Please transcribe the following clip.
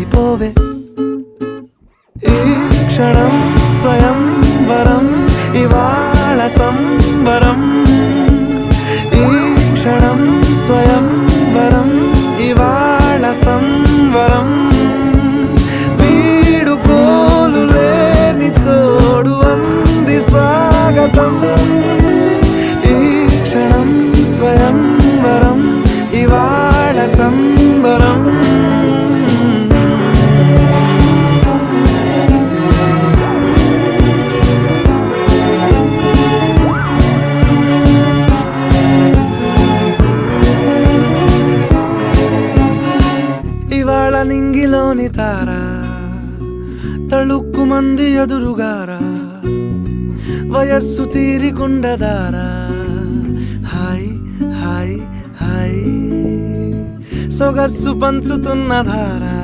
పడిపోవే ఈ క్షణం స్వయంవరం ఇవాళ సంబరం ఈ క్షణం స్వయంవరం ఇవాళ సంవరం వీడుకోలు లేని తోడు అంది స్వాగతం ఈ క్షణం స్వయంవరం ఇవాళ సంబరం ఇవాళ నింగిలోని తార తళుక్కు మంది ఎదురుగారా వయస్సు తీరికుండదారా హాయ్ హాయ్ హాయ్ సొగస్సు పంచుతున్న ధారా